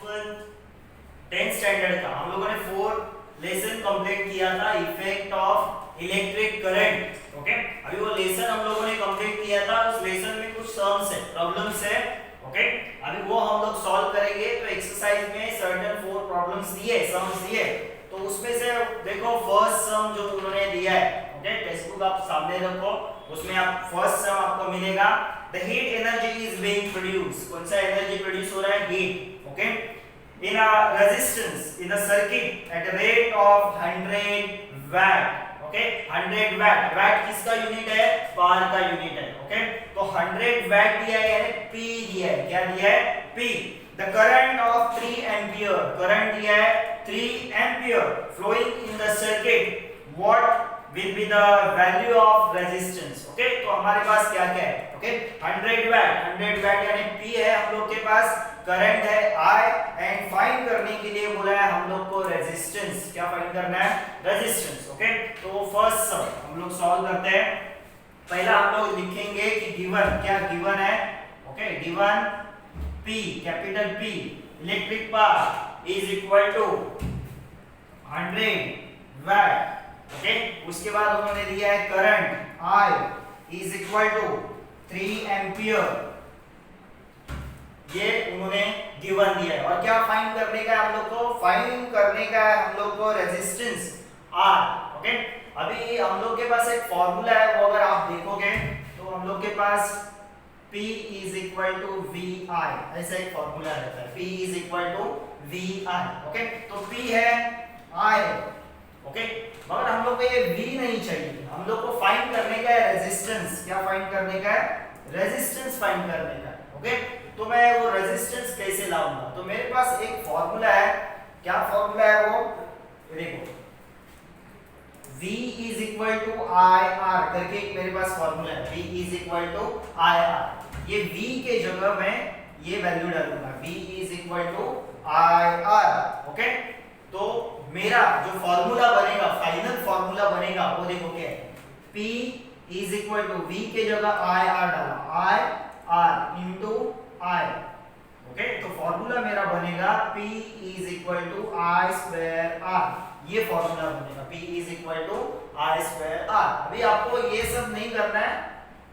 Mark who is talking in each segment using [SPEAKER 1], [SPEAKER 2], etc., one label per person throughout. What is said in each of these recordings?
[SPEAKER 1] 10th standard का हम लोगों ने 4 लेसन कंप्लीट किया था, effect of electric current. Okay, अभी वो लेसन हम लोगों ने कंप्लीट किया था, उस लेसन में कुछ सम्स है, प्रॉब्लम्स है। ओके, अभी वो हम लोग सॉल्व करेंगे। तो एक्सरसाइज में सर्टेन 4 प्रॉब्लम्स दिए, सम्स दिए, तो उसमें से देखो फर्स्ट सम जो उन्होंने दिया है, ओके, टेक्स्ट बुक आप सामने रखो, उसमें आप फर्स्ट सम आपको मिलेगा, the heat energy is being produced. कौन सा एनर्जी प्रोड्यूस हो रहा है? Heat. Okay, in a resistance in a circuit at a rate of 100 watt। Okay, 100 watt, watt किसका यूनिट है? पावर का यूनिट है। ओके, तो 100 watt दिया है, यानी P दिया है। क्या दिया है? P। the current of 3 ampere, current दिया है 3 ampere flowing in the circuit, what will be the value of resistance? Okay, तो हमारे पास क्या क्या है? ओके, 100 watt यानी P है हम लोग के पास, करंट है I, एंड फाइंड करने के लिए बोला है हम लोग को रेजिस्टेंस। क्या फाइंड करना है? रेजिस्टेंस। ओके, तो फर्स्ट सम हम लोग सॉल्व करते हैं। पहला हम लोग लिखेंगे कि गिवन, क्या गिवन है? Okay, given P, capital P, electric power is equal to 100 watt. Okay, उसके बाद उन्होंने दिया है current I is equal to 3 ampere, ये उन्होंने गिवन दिया है। और क्या फाइंड करने का है हम लोग को? फाइंड करने का है हम लोग को रेजिस्टेंस R। ओके, अभी हम लोग के पास एक फॉर्मूला है, वो अगर आप देखोगे तो हम लोग के पास P is equal to VI, ऐसा एक फॉर्मूला रहता है, P is equal to VI। Okay, तो P है, I है। ओके, मगर हम लोग को ये V नहीं चाहिए, हम लोग को फाइंड करने का है रेजिस्टेंस। क्या फाइंड करने का है? रेजिस्टेंस फाइंड करने का है। ओके, तो मैं वो रेजिस्टेंस कैसे लाऊंगा? तो मेरे पास एक फॉर्मूला है। क्या फॉर्मूला है वो? देखो, V is equal to IR करके एक मेरे पास फॉर्मूला है, V is equal to IR। ये V के जगह मैं ये वैल्यू डालूंगा, V is equal to IR। Okay, तो मेरा जो फॉर्मूला बनेगा, फाइनल फॉर्मूला बनेगा, वो देखो क्या है? P is equal to V के जगह IR डाला, IR into I। ओके, तो फॉर्मूला मेरा बनेगा P is equal to I square R। ये फॉर्मूला बनेगा, P is equal to I square R। अभी आपको ये सब नहीं करना है।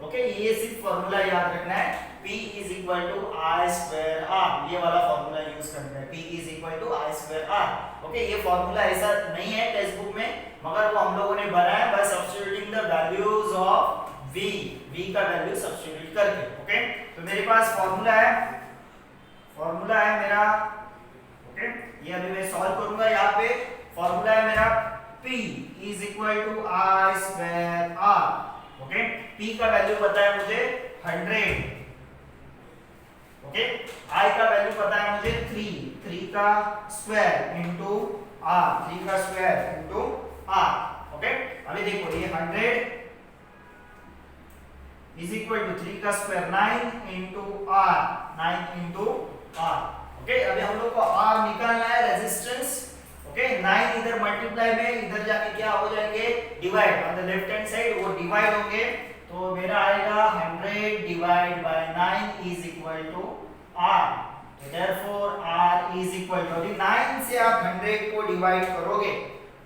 [SPEAKER 1] ओके, ये सिर्फ फॉर्मूला याद रखना है, P is equal to I square R, ये वाला फॉर्मूला यूज करना है, P is equal to I square R। Okay, ये फॉर्मूला ऐसा नहीं है टेक्स्ट बुक में, मगर वो हम लोगों ने बनाया bye substituting the values of V का वैल्यू सब्स्टिट्यूट करके। ओके, तो मेरे पास फॉर्मूला है मेरा। ओके, ये अभी मैं सॉल्व करूंगा। यहाँ पे फॉर्मूला है मेरा P is equal to I square R। Okay, P का वैल्यू पता है मुझे 100। ओके, I का वैल्यू पता है मुझे 3 का स्क्वायर इनटू R, 3 का स्क्वायर इनटू R। ओके, अभी देखो ये 100 is equal to 3 का square 9 into R, 9 into R। Okay, अभी हम लोग को R निकालना है, रेजिस्टेंस। ओके, 9 इधर मल्टीप्लाई में इधर जाके क्या हो जाएंगे? Divide, on the left hand side वो डिवाइड होंगे, तो मेरा आएगा 100 divide by 9 is equal to R। Therefore R is equal to, अभी 9 से आप 100 को डिवाइड करोगे,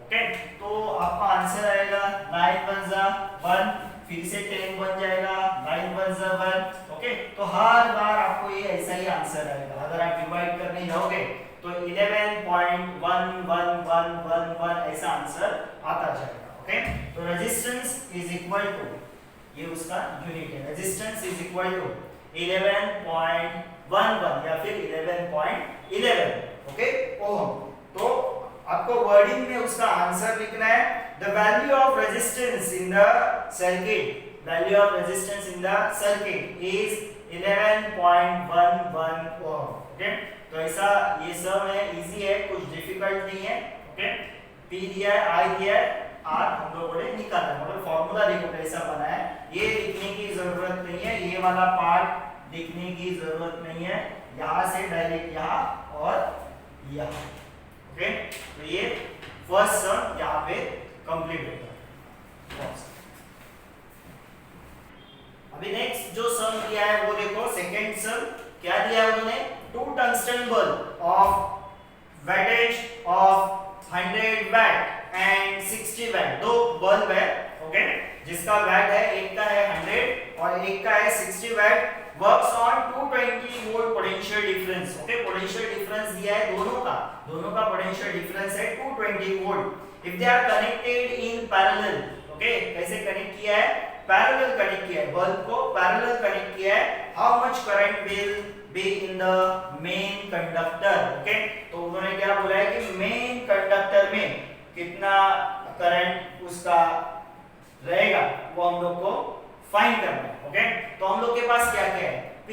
[SPEAKER 1] ओके, तो आपका आंसर आएगा 9 1 जा 1, फिर से 10 बन जाएगा, 9 1 जा 1। ओके, तो हर बार आपको ये ऐसा ही आंसर आएगा। अगर आप डिवाइड करने जाओगे तो 11.111111 ऐसा आंसर आता जाएगा। ओके, तो रेजिस्टेंस इज इक्वल टू, ये उसका यूनिट है, रेजिस्टेंस इज इक्वल टू 11.11 या फिर 11.11, ओके, ओम। तो आपको वर्डिंग में उसका आंसर लिखना है, the value of resistance in the circuit, value of resistance in the circuit is 11.11 ohm. Okay, तो ऐसा ये सब है, इजी है, कुछ डिफिकल्ट नहीं है। ओके, P दिया है, I दिया है, R हम लोगों ने निकाला है, मगर फॉर्मूला देखो कैसा बना है, ये लिखने की जरूरत नहीं है, ये वाला पार्ट लिखने की जरूरत नहीं है, यहाँ से डायरेक्ट यहाँ और यहाँ। ओके, तो ये फर्स्ट सम यहाँ पे कंप्लीट होता है। अभी नेक्स्ट जो सम दिया है वो देखो, सेकंड सम क्या दिया है उन्होंने? two tungsten bulb of wattage of 100 watt and 60 watt, दो बल्ब है ओके, जिसका वैट है, एक का है 100 और एक का है 60 watt, works on 220 volt potential difference okay. Potential difference दिया है दोनों का पोटेंशियल डिफरेंस है 220 volt. If they are connected in parallel okay, कैसे कनेक्ट किया है, पैरेलल कनेक्ट किया है, बल्ब को पैरेलल कनेक्ट किया है, how much current will be in the main conductor okay. तो उन्होंने क्या बोला है कि मेन कंडक्टर में कितना करंट उसका रहेगा वो हम लोग को फाइंड करना है ओके। तो हम लोग के पास क्या क्या है, P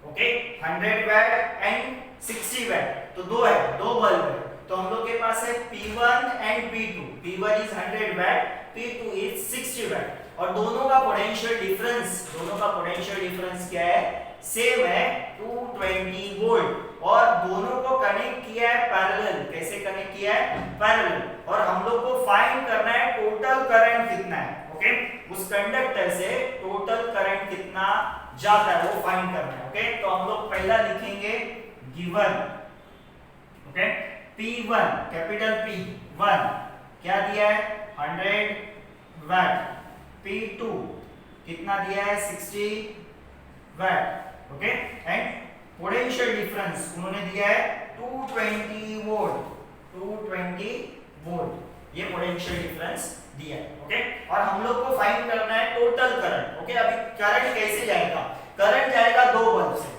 [SPEAKER 1] okay, 100 watt and 60 watt, तो दो है, दो बल्ब है, तो हम लोग के पास है P1 and P2। P1 is 100 watt, P2 is 60 watt, और दोनों का पोटेंशियल डिफरेंस क्या है, सेम है 220 वोल्ट, और दोनों को कनेक्ट किया है पैरेलल। कैसे कनेक्ट किया है, पैरेलल, और हम लोग को फाइंड करना है टोटल करंट कितना है ओके, उस कंडक्टर से टोटल करंट कितना जाता है वो फाइंड करना है ओके। तो हम लोग पहला लिखेंगे given okay, P1 capital P1 क्या दिया है 100 वैट, P2 कितना दिया है 60 watt okay, and potential difference उन्होंने दिया है 220 वोल्ट, ये पोटेंशियल डिफरेंस दिया है ओके। और हम लोग को फाइंड करना है टोटल करंट ओके। अभी करंट कैसे जाएगा, करंट जाएगा दो बल्ब से,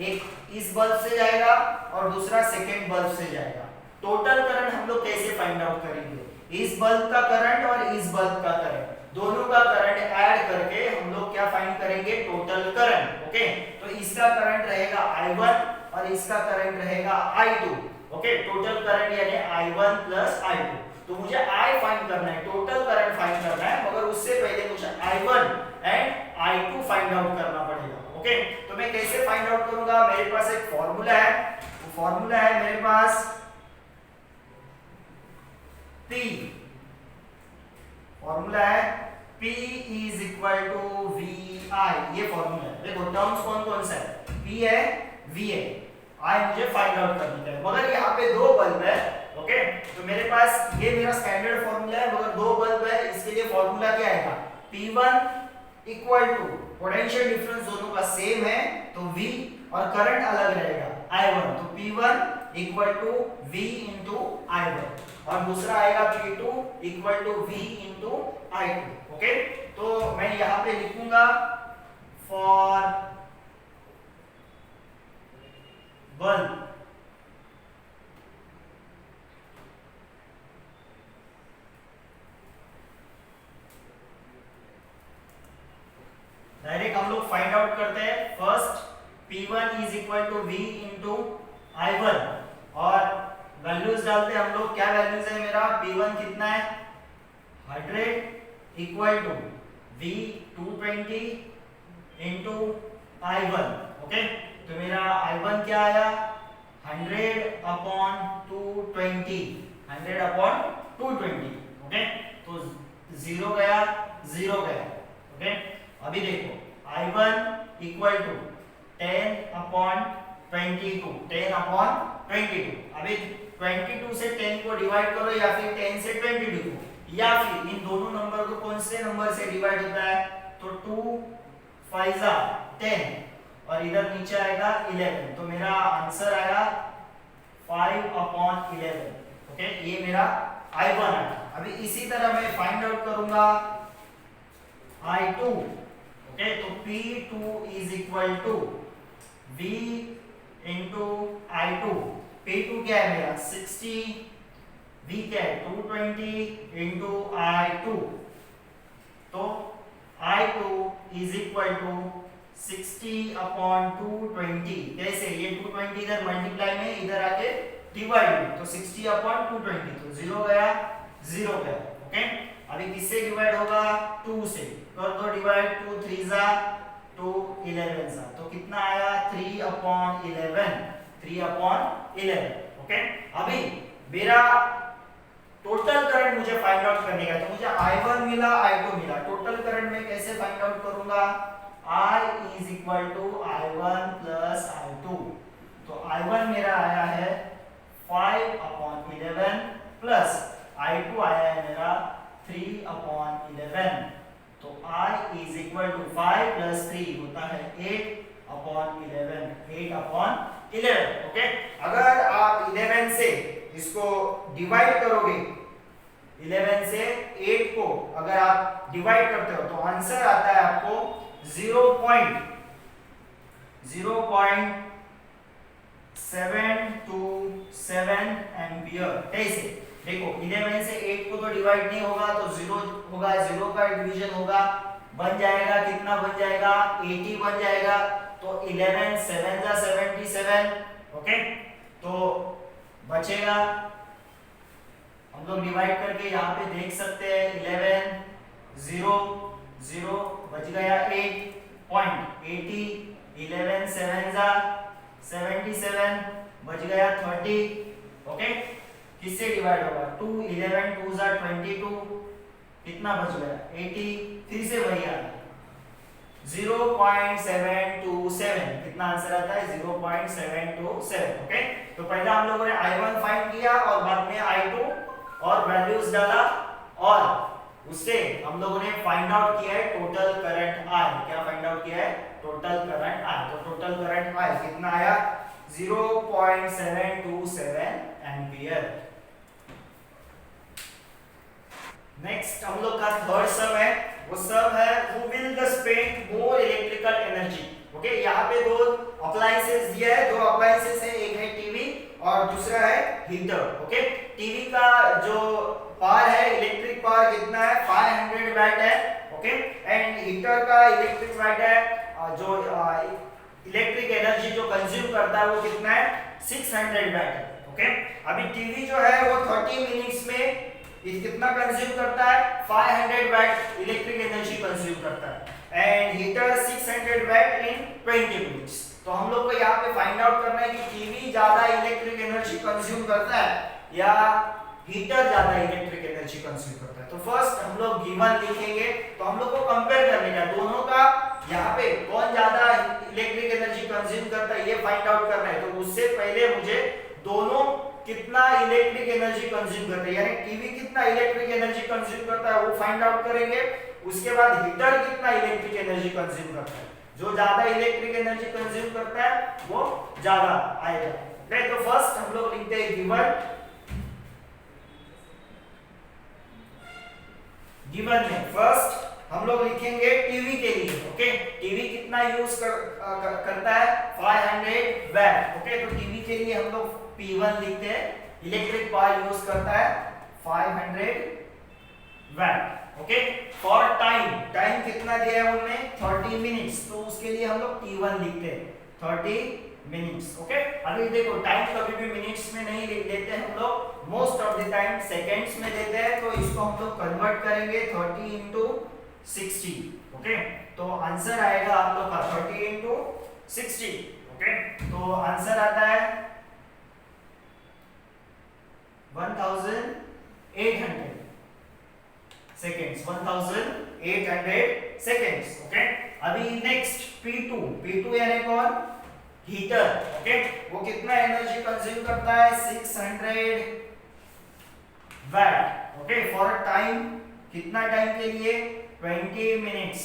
[SPEAKER 1] एक इस बल्ब से जाएगा और दूसरा सेकेंड बल्ब से जाएगा। टोटल करंट हम लोग कैसे फाइंड आउट करेंगे, इस बल्ब का करंट और इस बल्ब का करंट, दोनों का करंट ऐड करके हम लोग क्या फाइंड करेंगे, टोटल करंट ओके। तो इसका करंट रहेगा I1 और इसका करंट रहेगा I2 ओके। टोटल करंट यानी I1 प्लस I2, तो मुझे I फाइंड करना है, टोटल करंट फाइंड करना है, मगर उससे पहले मुझे I1 and I2 find out करना पड़ेगा ओके। तो मैं कैसे फाइंड आउट करूंगा, मेरे पास एक फॉर्मूला है, वो फॉर्मूला है मेरे पास P, फॉर्मूला है P is equal to VI, ये फॉर्मूला है। देखो टर्म्स कौन कौन सा है, P है, V है, I मुझे फाइंड आउट करनी है, मगर यहाँ पे दो बल्ब है ओके। तो मेरे पास ये मेरा स्टैंडर्ड फॉर्मूला है, मगर दो बल्ब है, इसके लिए फॉर्मूला क्या आएगा, P1 equal to potential difference दोनों का सेम है तो V, और करंट अलग रहेगा I1, तो P1 equal to V into I1, और दूसरा आएगा P2 equal to V into I2 okay. तो मैं यहाँ पे लिखूंगा फॉर बल्ब डायरेक्ट हम लोग फाइंड आउट करते हैं। First P1 is equal to V into I1, और वैल्यूज डालते हैं हम लोग, क्या वैल्यूज है मेरा, P1 कितना है 100 equal to V 220 into I1 okay. तो मेरा I1 क्या आया 100 अपॉन 220 ओके। तो 0 गया ओके। अभी देखो I1 इक्वल टू 10 अपॉन 22, अभी 22 से 10 को डिवाइड करो, या फिर 10 से 22 को, या फिर इन दोनों नंबर को कौन से नंबर से डिवाइड होता है, तो 2 5 10 और इधर नीचे आएगा 11, तो मेरा आंसर आएगा 5 अपॉन 11 ओके। ये मेरा I1 आया। अभी इसी तरह मैं फाइंड आउट करूंगा I2 ओके। तो P2 is equal to V into I2, P2 क्या है मेरा 60, V क्या है 220 इंटू I2, तो I2 is equal to 60 upon 220, कैसे, ये 220 इधर मल्टीप्लाई में, इधर आके डिवाइड में, तो 60 अपॉन 220, तो 0 गया ओके। अभी किससे डिवाइड होगा, 2 से, कर दो डिवाइड, 2 3 जा 2 11 जा, तो कितना आया 3 अपॉन 11 ओके। अभी मेरा टोटल करंट मुझे फाइंड आउट करने का है, तो मुझे I1 मिला, I2 मिला, टोटल करंट में कैसे फाइंड आउट करूंगा, I is equal to I1 plus I2, तो तो I1 मेरा आया है 5/11 प्लस I2 आया है मेरा 3/11। तो I is equal to 5 plus 3 होता है 8/11, 8/11। ओके, अगर आप 11 से इसको डिवाइड करोगे, 11 से 8 को अगर आप डिवाइड करते हो तो आंसर आता है आपको 0.727 एम्पियर। कैसे? देखो 11 से 8 को तो डिवाइड नहीं होगा तो 0 होगा, 0 का डिवीजन होगा, बन जाएगा कितना? बन जाएगा 80 बन जाएगा। तो 11 7 जा 77। ओके, तो बचेगा, हम लोग डिवाइड करके यहाँ पे देख सकते हैं 11 0 0 बच गया 8.80, 11 7 जा 77 बच गया 30। ओके, किससे डिवाइड होगा? 2 11 2 जा 22, कितना बच गया? 80। फिर से वही आता है 0.727, कितना आंसर आता है? 0.727। ओके, तो पहले हम लोगों ने I1 फाइंड किया और बाद में I2 और वैल्यूज डाला, और उससे हम लोगों ने फाइंड आउट किया है टोटल करंट I। क्या फाइंड आउट किया है? Total current I। तो टोटल करंट I कितना आया? 0.727 एम्पियर। नेक्स्ट हम लोग का थर्ड सम है, वो सम है who will the spend more electrical energy. Okay, यहाँ पे दो अप्लायंसेस दिया है, दो अप्लायंसेस है, एक है टीवी और दूसरा है हीटर। ओके, टीवी का जो पावर है, इलेक्ट्रिक पावर कितना है? 500 वाट है। ओके, एंड हीटर का इलेक्ट्रिक वाट है, जो इलेक्ट्रिक एनर्जी जो कंज्यूम करता है वो कितना है? 600 वाट है। ओके, अभी टीवी जो है वो 30 मिनट्स में कितना कंज्यूम करता है? 500 वाट इलेक्ट्रिक एनर्जी कंज्यूम करता है, and heater 600 watt in 20 minutes. तो हम लोग को यहाँ पे फाइंड आउट करना है कि टीवी ज्यादा इलेक्ट्रिक एनर्जी कंज्यूम करता है या हीटर ज्यादा इलेक्ट्रिक एनर्जी कंज्यूम करता है। तो फर्स्ट हम लोग गिवन लिखेंगे, तो हम लोग को कंपेयर करने का दोनों का, यहाँ पे कौन ज्यादा इलेक्ट्रिक एनर्जी कंज्यूम करता है ये फाइंड आउट करना है। तो उससे पहले मुझे दोनों कितना इलेक्ट्रिक एनर्जी कंज्यूम करता है, यानी टीवी कितना इलेक्ट्रिक एनर्जी कंज्यूम करता है वो फाइंड आउट करेंगे। उसके बाद हीटर कितना इलेक्ट्रिक एनर्जी कंज्यूम करता है, जो ज्यादा इलेक्ट्रिक एनर्जी कंज्यूम करता है वो ज्यादा आएगा। ओके, तो फर्स्ट हम लोग लिखते हैं गिवन में फर्स्ट हम लोग लिखेंगे टीवी के लिए। ओके, टीवी कितना यूज करता है? 500 वाट। ओके, तो टीवी के लिए हम लोग P1 लिखते हैं, इलेक्ट्रिक पावर यूज करता है 500 वाट। ओके, फॉर टाइम, टाइम कितना दिया है उन्होंने? 30 मिनट्स, तो उसके लिए हम लोग T1 लिखते हैं 30 मिनट्स। ओके, अभी देखो टाइम कभी भी मिनट्स में नहीं लेते हम लोग, most of the time seconds में देते हैं, तो इसको हम लोग कन्वर्ट करेंगे 30 into 60। ओके, तो आंसर आएगा आप लोग का 30 into 60। ओके, तो आंसर आता है 1800 सेकेंड्स, 1800 सेकेंड्स। ओके, अभी नेक्स्ट P2 यानी कौन? हीटर। ओके, वो कितना एनर्जी कंज्यूम करता है? 600 वाट। ओके, फॉर टाइम, कितना टाइम के लिए? 20 मिनट्स।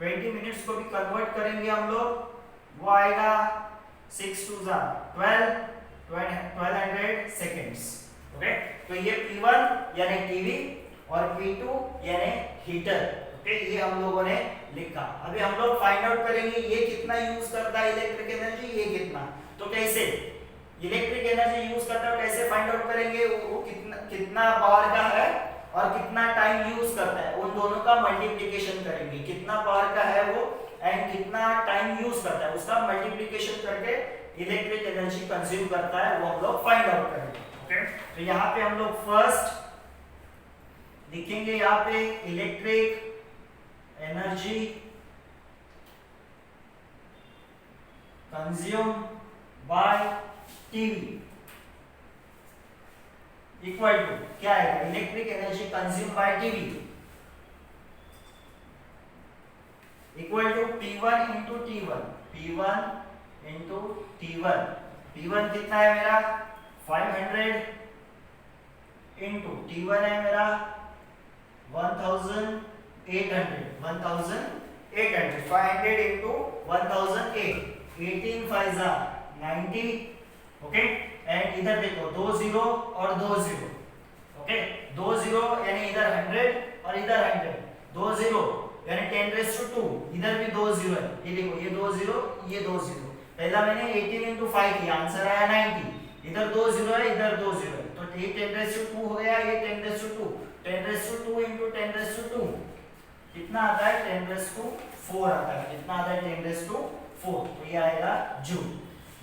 [SPEAKER 1] 20 मिनट्स को भी कन्वर्ट करेंगे हम लोग, वो आएगा 6 2 1200 सेकेंड्स। ओके, तो ये P1 यानी टीवी और P2 यानी हीटर। ओके, ये हम लोगों ने लिखा। अभी हम लोग फाइंड आउट करेंगे ये कितना यूज करता है इलेक्ट्रिक एनर्जी, ये कितना। तो कैसे इलेक्ट्रिक एनर्जी यूज करता है, कैसे फाइंड आउट करेंगे? वो कितना पावर का है और कितना टाइम यूज करता है, उन दोनों का मल्टीप्लिकेशन करेंगे। कितना पावर का है वो एंड कितना टाइम यूज करता है, उसका मल्टीप्लिकेशन करके इलेक्ट्रिक एनर्जी कंज्यूम करता है, वो हम लोग फाइंड आउट करेंगे। ओके, तो यहाँ पे हम लोग फर्स्ट लिखेंगे यहाँ पे electric energy consume by TV equal to क्या आएगा? Electric energy consume by TV equal to P1 into T1, P1 into T1 P1 कितना है मेरा 500 इंटू T1 है मेरा 1800 500 इंटू 1008 18 5 90 ओके। एंड इधर देखो 2 0 और 2 0 ओके 2 0 यानी इधर 100 और इधर 100 2 0 यानी 10⁻²। इधर भी 2 0 है, ये देखो ये 2 0 ये 2 0। पहला मैंने 18 इंटू 5 किया, आंसर आया 90। इधर 2 0 है इधर 2 0 है, तो ये 10⁻² हो गया, ये 10⁻²। 10⁻² इंटू 10⁻², कितना आता है 10⁻4 आता है। कितना आता है 10⁻4, तो ये आएगा जूल।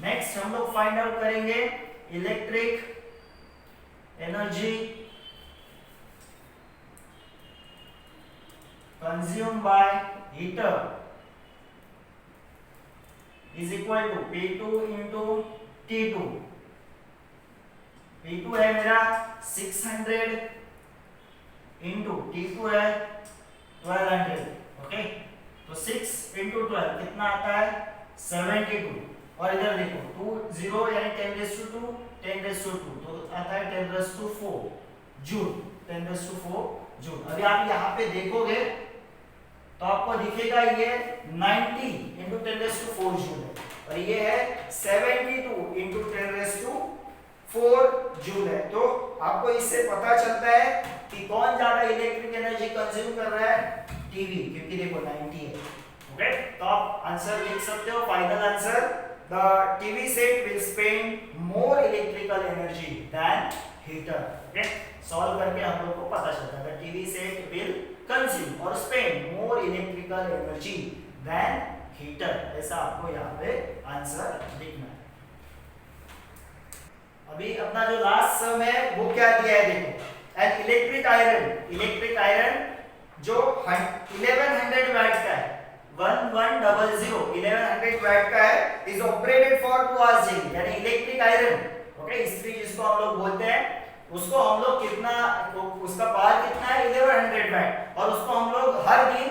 [SPEAKER 1] नेक्स्ट हम लोग फाइंड आउट करेंगे electric energy consumed by heater is equal to P2 into T2। P2 है मेरा 600 इंटू T2 है 1200 ओके। तो 6 इंटू 12 कितना आता है 72। और इधर देखो 2 0 यानी 10⁻², 10⁻², तो आता है 10⁻4 जूल। 10⁻4 जूल। अभी आप यहाँ पे देखोगे तो आपको दिखेगा ये 90 इंटू 10⁻4 जूल है, और ये है 72 इंटू 10⁻4 जूल है। तो आपको इससे पता चलता है कि कौन ज्यादा इलेक्ट्रिक एनर्जी कंज्यूम कर रहा है, टीवी, क्योंकि देखो 90 है ओके। तो आप आंसर लिख सकते हो, final answer the TV set will spend more electrical energy than heater okay. Solve करके हम लोग को पता चलता है टीवी सेट विल कंज्यूम और spend more electrical energy than heater. ऐसा आपको यहाँ पे आंसर लिखना है। अभी अपना जो लास्ट सम है वो क्या दिया है देखो, एन इलेक्ट्रिक आयरन जो 1100 वाट का है, 1100 1100 वाट का है, is operated for 2 hours daily. यानी इलेक्ट्रिक आयरन ओके, इस्त्री जिसको हम लोग बोलते हैं, उसको हम लोग कितना, उसका पावर कितना है 1100 वाट, और उसको हम लोग हर दिन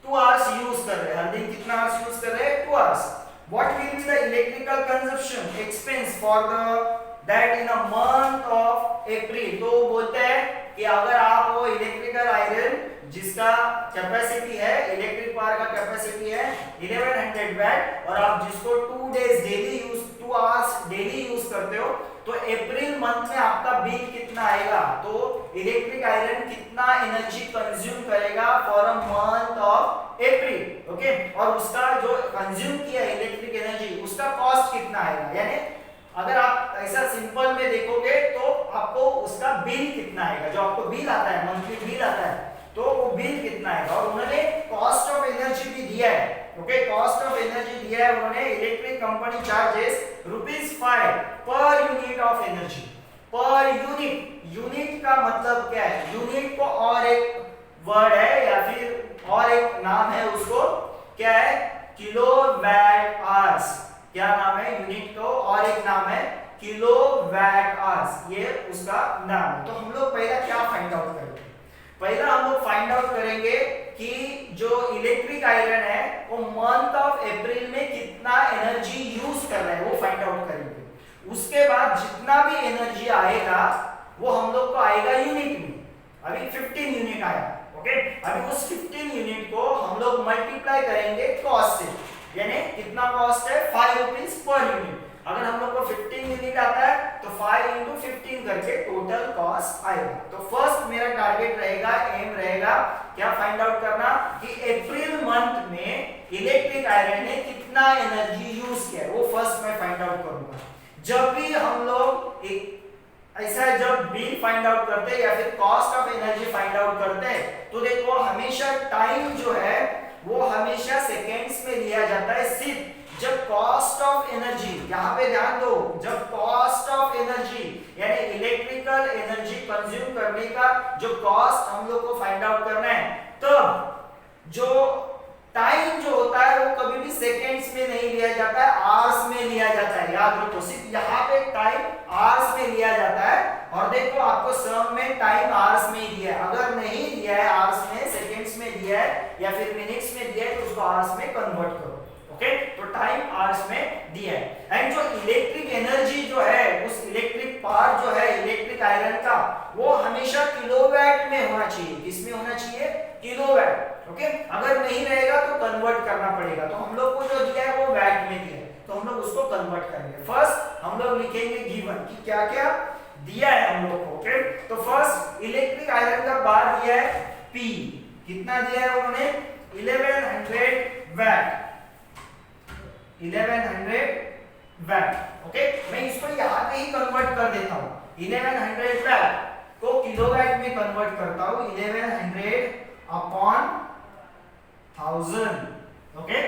[SPEAKER 1] 2 आवर्स यूज कर रहे हैं। हर दिन कितना आवर्स यूज कर रहे हैं 2 hours. What will be the electrical consumption expense for that in a month of April. तो बोलते हैं कि अगर आप वो इलेक्ट्रिकल आयरन जिसका कैपेसिटी है, इलेक्ट्रिक पावर का कैपेसिटी है 1100 वाट, और आप जिसको 2 days daily use 2 hours daily use करते हो, तो अप्रैल मंथ में आपका बिल कितना आएगा, तो इलेक्ट्रिक आयरन कितना एनर्जी कंज्यूम करेगा for a month of April okay. और उसका जो कंज्यूम किया इलेक्ट्रिक एनर्जी उसका कॉस्ट कितना आएगा। यानी अगर आप ऐसा सिंपल में देखोगे तो आपको उसका बिल कितना आएगा, जो आपको बिल आता है मंथली बिल आता है, तो वो बिल कितना आएगा। और उन्होंने कॉस्ट ऑफ एनर्जी भी दिया है ओके। कॉस्ट ऑफ एनर्जी दिया है उन्होंने, electric company charges ₹5 per unit of energy. Per unit का मतलब क्या है, यूनिट को और एक वर्ड है या फिर और एक नाम है, उसको क्या है किलोवाट आवर्स। क्या नाम है यूनिट को, और एक नाम है किलोवाट आवर्स, ये उसका नाम है। तो हम लोग पहला क्या फाइंड आउट करेंगे, पहला हम लोग फाइंड आउट करेंगे कि जो इलेक्ट्रिक आयरन है वो मंथ ऑफ अप्रैल में कितना एनर्जी यूज कर रहा है वो फाइंड आउट करेंगे। उसके बाद जितना भी एनर्जी आएगा वो हम लोग को आएगा यूनिट में। अभी 15 यूनिट आया ओके। अभी उस 15 यूनिट को हम लोग मल्टीप्लाई करेंगे कॉस्ट से, यानी कितना कॉस्ट है ₹5 पर यूनिट। अगर हम लोग को 15 यूनिट आता है तो 5 into 15 करके टोटल कॉस्ट आएगा। तो फर्स्ट मेरा टारगेट रहेगा, एम रहेगा क्या फाइंड आउट करना कि अप्रैल मंथ में इलेक्ट्रिक आयरन ने कितना एनर्जी यूज किया है, वो फर्स्ट मैं फाइंड आउट करूंगा। जब भी हम लोग एक ऐसा जब बिल फाइंड आउट करते हैं या फिर cost of energy find out करते हैं, तो देखो हमेशा टाइम जो है वो हमेशा सेकेंड्स में लिया जाता है। सिर्फ जब कॉस्ट ऑफ एनर्जी, यहाँ पे ध्यान दो, जब कॉस्ट ऑफ एनर्जी यानी इलेक्ट्रिकल एनर्जी कंज्यूम करने का जो कॉस्ट हम लोग को फाइंड आउट करना है, तब जो टाइम जो होता है वो कभी भी सेकेंड्स में नहीं लिया जाता है, आवर्स में लिया जाता है। याद रखो, सिर्फ यहाँ पे टाइम आवर्स में लिया जाता है। और देखो आपको सम में टाइम आवर्स में ही दिया है, अगर नहीं दिया है आवर्स में, सेकेंड्स में दिया है या फिर मिनट्स में दिया है, तो उसको आवर्स में कन्वर्ट करो ओके। तो टाइम आवर्स में दिया है। एंड जो इलेक्ट्रिक एनर्जी जो है, उस इलेक्ट्रिक पावर जो है इलेक्ट्रिक आयरन का, वो हमेशा किलोवाट में होना चाहिए। किसमें होना चाहिए? किलोवाट। ओके, अगर नहीं रहेगा तो कन्वर्ट करना पड़ेगा। तो हम लोग को जो दिया है वो वैट में दिया है, तो हम लोग उसको कन्वर्ट करेंगे। फर्स्ट हम लोग लिखेंगे गिवन कि क्या क्या दिया है हम लोग को। ओके, तो फर्स्ट इलेक्ट्रिक आयरन का बार दिया है P। कितना दिया है उन्होंने? 1100 वैट। 1100 वैट। ओके, मैं इसको यहाँ पे ही कन्वर्ट कर देता हूँ। 1100 वैट को किलोवाट में कन्वर्ट करता हूँ। 1100 अपॉन 1000। ओके,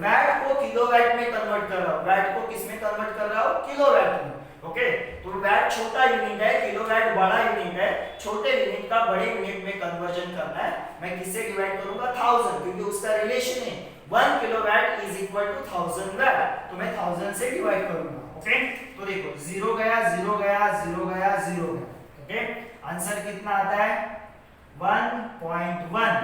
[SPEAKER 1] वैट को किलोवाट में कन्वर्ट कर रहा हूँ। वैट को किस में कन्वर्ट कर रहा हूँ? किलोवाट में। ओके, तो वैट छोटा यूनिट है, किलोवाट बड़ा यूनिट है। छोटे यूनिट का बड़े यूनिट में कन्वर्जन करना है। मैं किससे डिवाइड करूंगा? 1000, क्योंकि उसका रिलेशन है 1 kilowatt is equal to 1000 watt, तो मैं 1000 से डिवाइड करूंगा। ओके, तो देखो 0 गया, 0 गया, 0 गया, 0 गया। ओके, आंसर कितना आता है? 1.1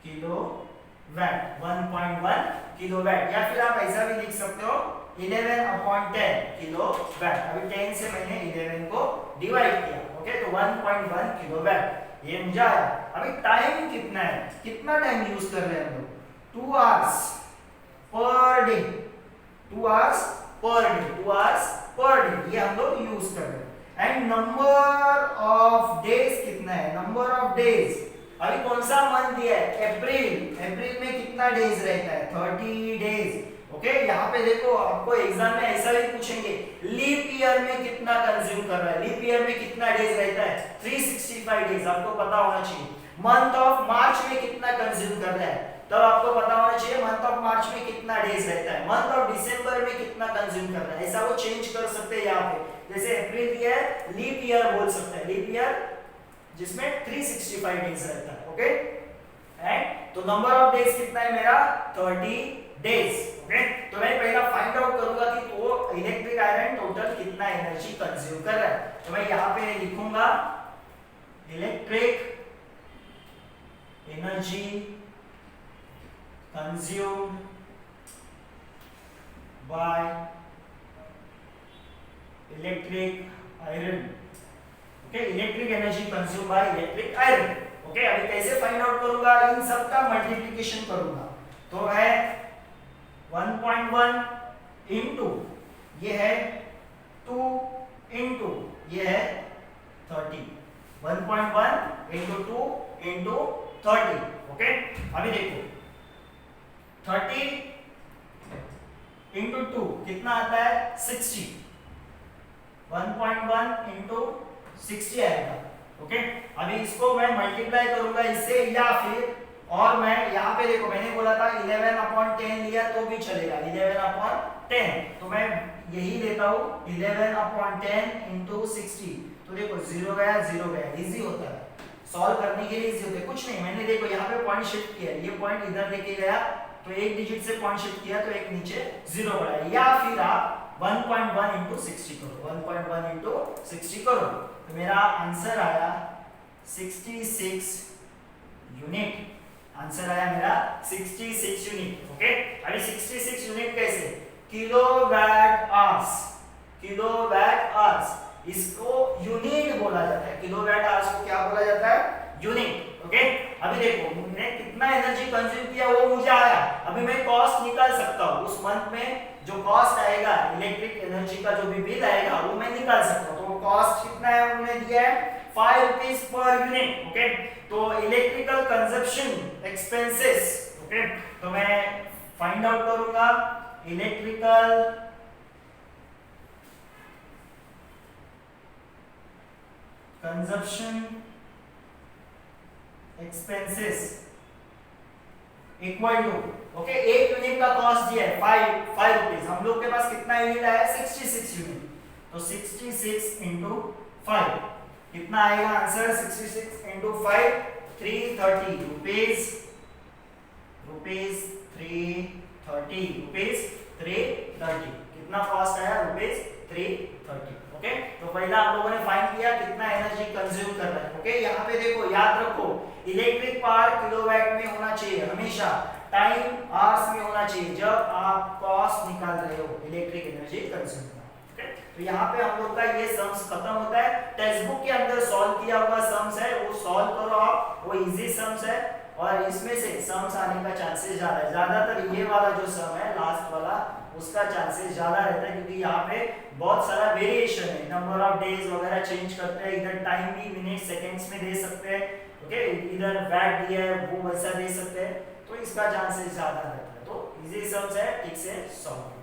[SPEAKER 1] किलोवाट। 1.1 किलोवाट, या फिर आप ऐसा भी लिख सकते हो 11/10 किलोवाट। अभी 10 से मैंने 11 को डिवाइड किया। ओके, तो 1.1 किलोवाट ये मुझे आया। अभी टाइम कितना है? कितना टाइम यूज कर रहे हैं हम लोग? 2 hours per day. 2 hours per day, 2 hours per day ये हम लोग यूज कर रहे हैं। एंड नंबर ऑफ डेज कितना है? नंबर ऑफ डेज, अभी कौन सा मंथ दिया है? अप्रैल। अप्रैल में कितना डेज रहता है? 30 डेज। ओके, यहाँ पे देखो आपको एग्जाम में ऐसा भी पूछेंगे, लीप ईयर में कितना कंज्यूम कर रहा है? लीप ईयर में कितना डेज रहता है? 365 डेज, आपको पता होना चाहिए। मंथ ऑफ मार्च में कितना कंज्यूम कर रहा है? तब आपको पता होना चाहिए मंथ ऑफ मार्च में कितना डेज रहता है। मंथ ऑफ दिसंबर में कितना कंज्यूम कर रहा है? ऐसा वो चेंज कर सकते हैं यहाँ पे। जैसे अप्रैल दिया है, लीप ईयर बोल सकते हैं, लीप ईयर जिसमें 365 डेज रहता है। ओके, एंड तो नंबर ऑफ डेज कितना है मेरा? 30 डेज। ओके, तो मैं पहला फाइंड आउट करूंगा कि तो इलेक्ट्रिक आयरन टोटल कितना एनर्जी कंज्यूम कर रहा है। तो मैं यहाँ पे लिखूंगा electric energy consumed by electric iron. Okay, electric energy consume by electric iron. Okay, अभी कैसे फाइंड आउट करूंगा? इन सब का मल्टीप्लिकेशन करूंगा। तो है 1.1 इंटू ये है 2 इंटू ये है 30। 1.1 इंटू 2 इंटू 30। ओके, अभी देखो 30 इंटू 2 कितना आता है? 60। 1.1 इंटू 60 आएगा। ओके, अभी इसको मैं मल्टीप्लाई करूंगा इससे, या फिर और मैं यहाँ पे देखो मैंने बोला था 11/10 लिया तो भी चलेगा। 11/10, तो मैं यही लेता हूँ 11/10 इंटू 60। तो देखो 0 गया, 0 गया। इजी होता है सॉल्व करने के लिए, इजी होता है। कुछ नहीं, मैंने देखो यहाँ पे पॉइंट शिफ्ट किया, ये पॉइंट इधर लेके गया तो एक डिजिट से पॉइंट शिफ्ट किया तो एक नीचे 0 बढ़ाया। या फिर आप 1.1 इंटू 60 करो, 1.1 इंटू 60 करो, तो मेरा आंसर आया 66 यूनिट। आंसर आया मेरा 66 यूनिट। ओके, अभी 66 यूनिट कैसे? Kilowatt hours. किलोवाट आवर्स, इसको यूनिट बोला जाता है। किलोवाट आवर्स को क्या बोला जाता है? यूनिट। ओके, अभी देखो मैंने कितना एनर्जी कंज्यूम किया वो मुझे आया। अभी मैं कॉस्ट निकाल सकता हूँ, उस मंथ में जो कॉस्ट आएगा इलेक्ट्रिक एनर्जी का, जो भी बिल आएगा वो मैं निकाल सकता हूँ। तो कॉस्ट कितना है उन्होंने दिया है? 5 रुपीस पर यूनिट। ओके, तो इलेक्ट्रिकल कंजप्शन एक्सपेंसेस। ओके, तो मैं फाइंड आउट करूंगा electrical consumption expenses equal to, okay, एक यूनिट का कॉस्ट दिया है 5 रुपीस। हम लोग के पास कितना यूनिट आया? 66 यूनिट। तो 66 इंटू 5 कितना आएगा आंसर? 66 into 5 330 rupees. 330 कितना कॉस्ट आया? ₹330। ओके, तो पहला आप लोगों ने फाइंड किया कितना एनर्जी कंज्यूम कर रहा है। ओके, यहाँ पे देखो याद रखो इलेक्ट्रिक पावर किलोवाट में होना चाहिए हमेशा। टाइम आवर्स में होना चाहिए जब आप कॉस्ट निकाल रहे हो इलेक्ट्रिक एनर्जी कंज्यूम का। तो यहाँ पे हम लोग का ये सम्स खत्म होता है। टेक्स्ट बुक के अंदर सॉल्व किया हुआ सम्स है वो सॉल्व करो आप, वो इजी सम्स है और इसमें से सम्स आने का चांसेस ज्यादा है। ज्यादातर ये वाला जो सम है लास्ट वाला उसका चांसेस ज्यादा रहता है क्योंकि यहाँ पे बहुत सारा वेरिएशन है, नंबर ऑफ डेज वगैरह चेंज करते हैं, इधर टाइम भी मिनट सेकंड्स में दे सकते हैं, ओके, इधर वैट दिया है वो वैसा दे सकते हैं, तो इसका चांसेस ज्यादा रहता है। तो इजी सम्स है, ठीक से सॉल्व